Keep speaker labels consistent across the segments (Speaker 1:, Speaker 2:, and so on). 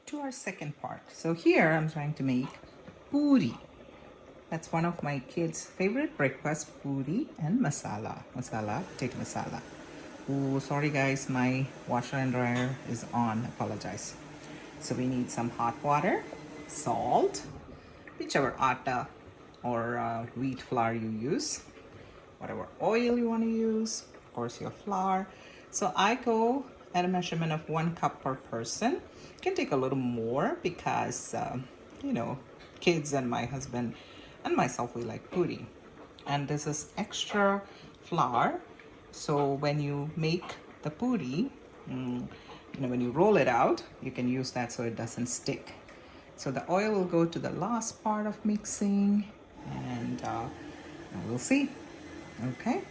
Speaker 1: to our second part. So here I'm trying to make puri. That's one of my kids' favorite breakfast, puri and masala. Masala, potato masala. Oh, sorry guys, my washer and dryer is on. Apologize. So we need some hot water, salt, whichever atta or wheat flour you use, whatever oil you want to use, of course your flour. So I go at a measurement of 1 cup per person. You can take a little more because you know, kids and my husband and myself, we like puri, and this is extra flour. So when you make the puri, you know, when you roll it out, you can use that so it doesn't stick. So the oil will go to the last part of mixing, and we'll see. Okay,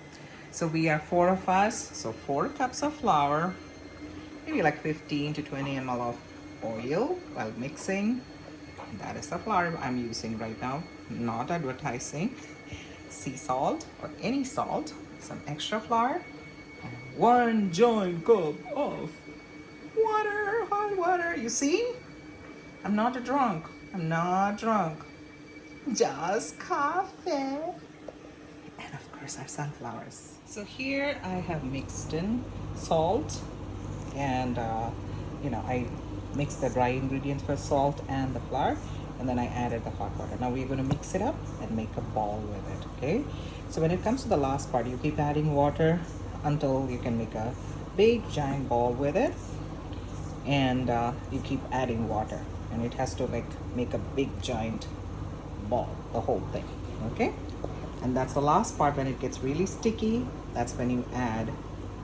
Speaker 1: so we are 4 of us, so 4 cups of flour, maybe like 15 to 20 ml of oil while mixing. That is the flour I'm using right now, not advertising. Sea salt or any salt, some extra flour, and 1 giant cup of water, hot water. You see, I'm not a drunk. I'm not drunk. Just coffee. And of course our sunflowers. So here I have mixed in salt and you know, I mixed the dry ingredients for salt and the flour, and then I added the hot water. Now we're going to mix it up and make a ball with it. Okay, so when it comes to the last part, you keep adding water until you can make a big giant ball with it, and you keep adding water, and it has to like make a big giant ball, the whole thing. Okay, and that's the last part. When it gets really sticky, that's when you add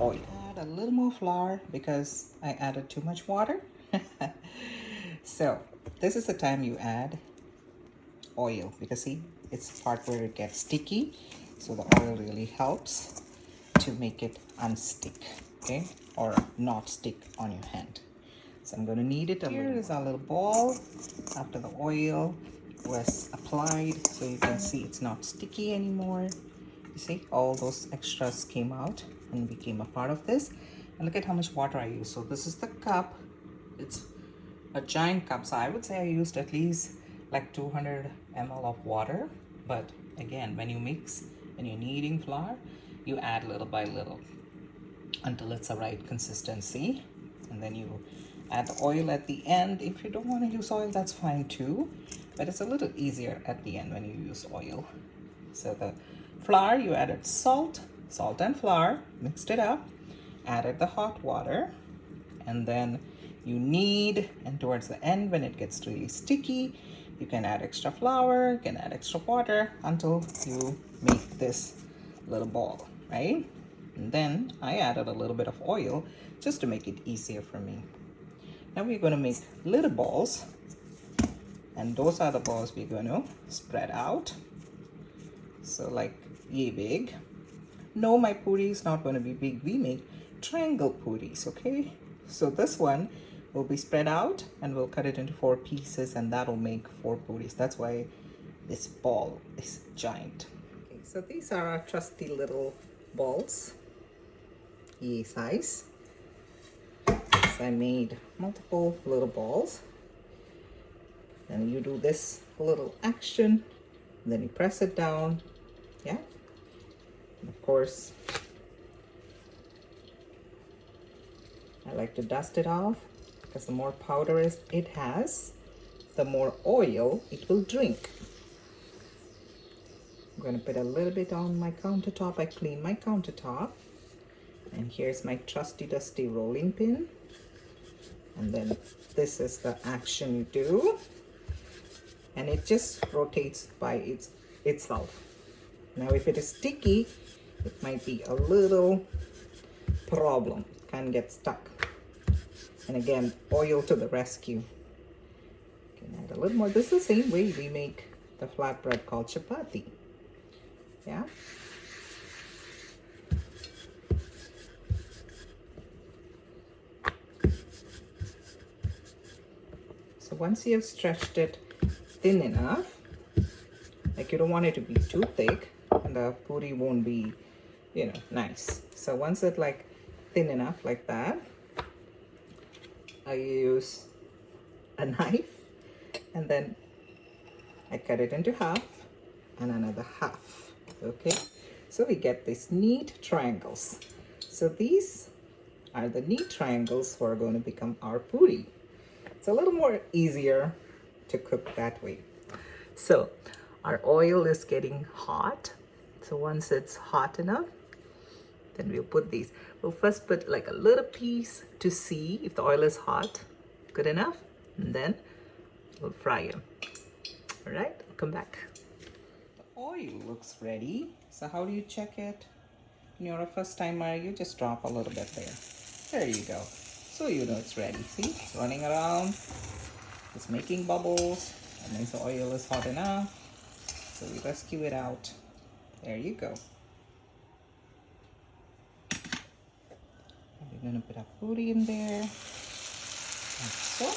Speaker 1: oil. Add a little more flour because I added too much water. So this is the time you add oil, because see, it's the part where it gets sticky, so the oil really helps to make it unstick, okay, or not stick on your hand. So I'm going to knead it a little. Here is our little ball after the oil was applied, so you can see it's not sticky anymore. You see, all those extras came out and became a part of this. And look at how much water I used. So this is the cup. It's a giant cup, so I would say I used at least like 200 ml of water. But again, when you mix and you're kneading flour, you add little by little until it's the right consistency, and then you add the oil at the end. If you don't want to use oil, that's fine too, but it's a little easier at the end when you use oil. So the flour, you added salt and flour, mixed it up, added the hot water, and then you knead, and towards the end when it gets really sticky, you can add extra flour, you can add extra water until you make this little ball, right? And then I added a little bit of oil just to make it easier for me. Now we're going to make little balls, and those are the balls we're going to spread out. So like yay big. No, my puri is not going to be big. We make triangle puris, okay? So this one will be spread out, and we'll cut it into 4 pieces, and that'll make 4 puris. That's why this ball is giant. Okay, so these are our trusty little balls, yay size. So I made multiple little balls, and you do this little action, and then you press it down, yeah. And of course, I like to dust it off, because the more powder it has, the more oil it will drink. I'm going to put a little bit on my countertop. I clean my countertop, and here's my trusty dusty rolling pin, and then this is the action you do, and it just rotates by itself. Now if it is sticky, it might be a little problem, it can get stuck. And again, oil to the rescue. You can add a little more. This is the same way we make the flatbread called chapati. Yeah. So once you have stretched it thin enough, like you don't want it to be too thick, and the puri won't be, you know, nice. So once it's like thin enough like that, I use a knife, and then I cut it into half and another half. Okay, so we get these neat triangles. So these are the neat triangles who are going to become our puri. It's a little more easier to cook that way. So our oil is getting hot. So once it's hot enough, then we'll put these. We'll first put like a little piece to see if the oil is hot, good enough, and then we'll fry them. All right, I'll come back. The oil looks ready. So how do you check it? When you're a first timer, you just drop a little bit there. There you go. So you know it's ready. See, it's running around. It's making bubbles. That means the oil is hot enough. So we rescue it out. There you go. And we're going to put our puri in there. Like so.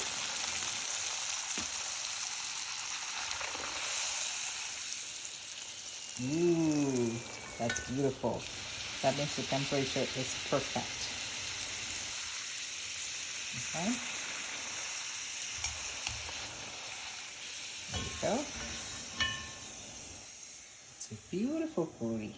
Speaker 1: Ooh, that's beautiful. That means the temperature is perfect. Okay. There you go. It's a beautiful puri.